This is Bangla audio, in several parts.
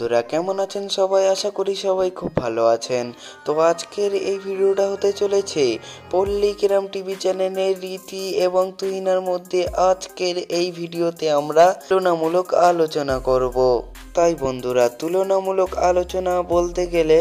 বন্ধুরা কেমন আছেন সবাই? আশা করি সবাই খুব ভালো আছেন। তো আজকের এই ভিডিওটা হতে চলেছে পল্লীগ্রাম টিভি চ্যানেলের রীতি এবং তুহিনার মধ্যে। আজকের এই ভিডিওতে আমরা তুলনামূলক আলোচনা করব। তাই বন্ধুরা, তুলনামূলক আলোচনা বলতে গেলে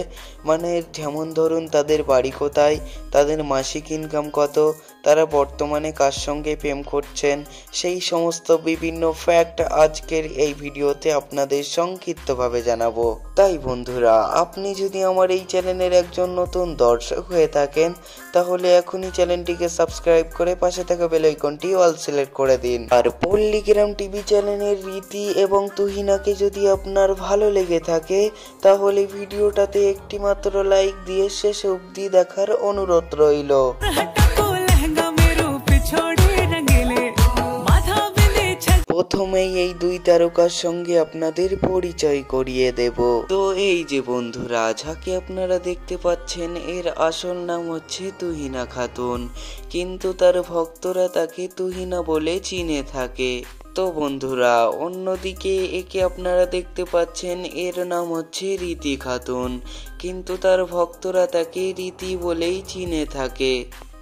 মানে যেমন ধরুন তাদের বাড়ি কোথায়, তাদের মাসিক ইনকাম কত, তারা বর্তমানে কার সঙ্গে প্রেম করছেন, সেই সমস্ত বিভিন্ন ফ্যাক্ট আজকের এই ভিডিওতে আপনাদের সংক্ষিপ্তভাবে জানাবো। তাই বন্ধুরা, আপনি যদি আমার এই চ্যানেলের একজন নতুন দর্শক হয়ে থাকেন তাহলে এখনই চ্যানেলটিকে সাবস্ক্রাইব করে পাশে থাকা বেল আইকনটি অল সিলেক্ট করে দিন। আর পল্লীগ্রাম টিভি চ্যানেলের রীতি এবং তুহিনাকে যদি আপনার ভালো লেগে থাকে তাহলে ভিডিওটাতে একটি মাত্র লাইক দিয়ে শেষ অবধি দেখার অনুরোধ রইল। প্রথমেই এই দুই তারকার সঙ্গে আপনাদের পরিচয় করিয়ে দেব। তো এই যে বন্ধুরা, যাকে আপনারা দেখতে পাচ্ছেন এর আসল নাম হচ্ছে তুহিনা খাতুন, কিন্তু তার ভক্তরা তাকে তুহিনা বলে চিনে থাকে। তো বন্ধুরা, অন্যদিকে একে আপনারা দেখতে পাচ্ছেন এর নাম হচ্ছে রীতি খাতুন, কিন্তু তার ভক্তরা তাকে রীতি বলেই চিনে থাকে।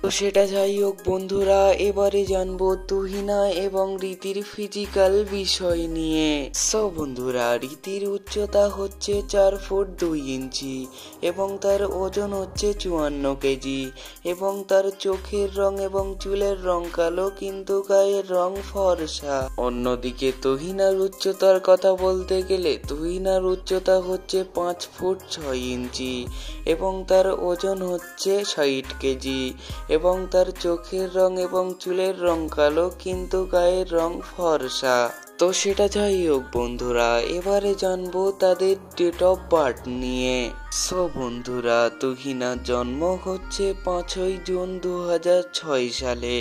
তো সেটা যাই হোক বন্ধুরা, এবারে জানবো তুহিনা এবং রীতির ফিজিক্যাল বিষয় নিয়ে। সো বন্ধুরা, রীতির উচ্চতা হচ্ছে 4 ফুট 2 ইঞ্চি এবং তার ওজন হচ্ছে 54 কেজি এবং তার চোখের রং এবং চুলের রং কালো কিন্তু গায়ের রং ফর্সা। অন্যদিকে তুহিনার উচ্চতার কথা বলতে গেলে তুহিনার উচ্চতা হচ্ছে 5 ফুট 6 ইঞ্চি এবং তার ওজন হচ্ছে 60 কেজি এবং তার চোখের রং এবং চুলের রং কালো কিন্তু গায়ের রং ফর্সা। তো সেটা যাই হোক বন্ধুরা, এবারে জানবো তাদের ডেট অফ বার্থ নিয়ে। সো বন্ধুরা, তুহিনার জন্ম হচ্ছে 5ই জুন 2006 সালে।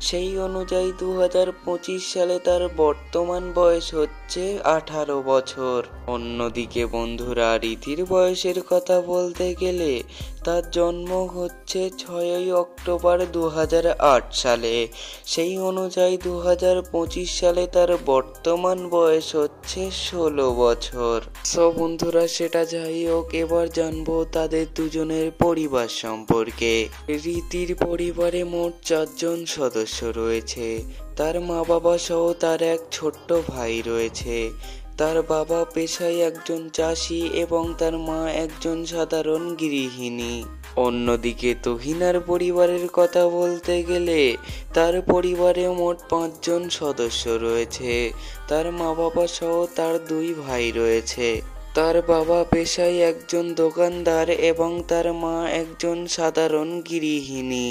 সেই অনুযায়ী 2025 সালে তার বর্তমান বয়স হচ্ছে 18 বছর। অন্যদিকে বন্ধুরা, রীতির বয়সের কথা বলতে গেলে তার জন্ম হচ্ছে 6ই অক্টোবর 2008 সালে। সেই অনুযায়ী 2025 সালে তার বর্তমান বয়স হচ্ছে 16 বছর। সো বন্ধুরা, সেটা যাই হোক, এবার জানবো তাদের দুজনের পরিবার সম্পর্কে। রীতির পরিবারে মোট 4 জন সদস্য রয়েছে। তার মা বাবা সহ তার এক ছোট্ট ভাই রয়েছে। তার বাবা পেশায় একজন চাষি এবং তার মা একজন সাধারণ গৃহিণী। অন্যদিকে তুহিনার পরিবারের কথা বলতে গেলে তার পরিবারে মোট 5 জন সদস্য রয়েছে। তার মা বাবা সহ তার 2 ভাই রয়েছে। তার বাবা পেশায় একজন দোকানদার এবং তার মা একজন সাধারণ গৃহিণী।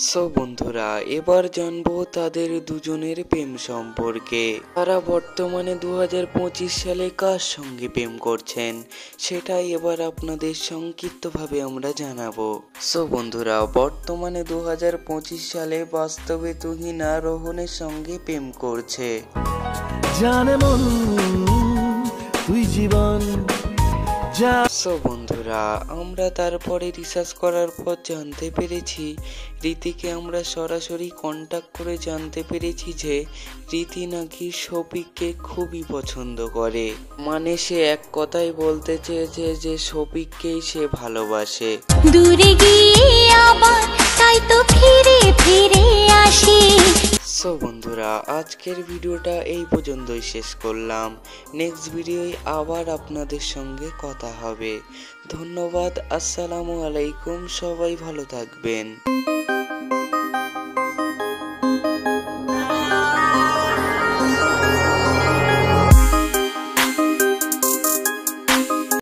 সো বন্ধুরা, এবার জানবো তাদের দুজনের প্রেম সম্পর্কে। তারা বর্তমানে 2025 সালে কার সঙ্গে প্রেম করছেন সেটাই এবার আপনাদের সংক্ষিপ্তভাবে আমরা জানাবো। সো বন্ধুরা, বর্তমানে 2025 সালে বাস্তবে তুহিনা রোহনের সঙ্গে প্রেম করছে। জানে মন তুই জীবন। সো বন্ধুরা, আমরা তারপরে রিসার্চ করার পর জানতে পেরেছি, রীতিকে আমরা সরাসরি কন্ট্যাক্ট করে জানতে পেরেছি যে রীতি নাকি শফিককে খুবই পছন্দ করে। মানে সে এক কথাই বলতে চেয়েছে যে শফিককেই সে ভালোবাসে। দূরে গিয়ে আবার তাই তো ফিরে ফিরে আসি। সো বন্ধুরা, আজকের ভিডিওটা এই পর্যন্তই শেষ করলাম। নেক্সট ভিডিওয় আবার আপনাদের সঙ্গে কথা হবে। ধন্যবাদ। আসসালামু আলাইকুম। সবাই ভালো থাকবেন।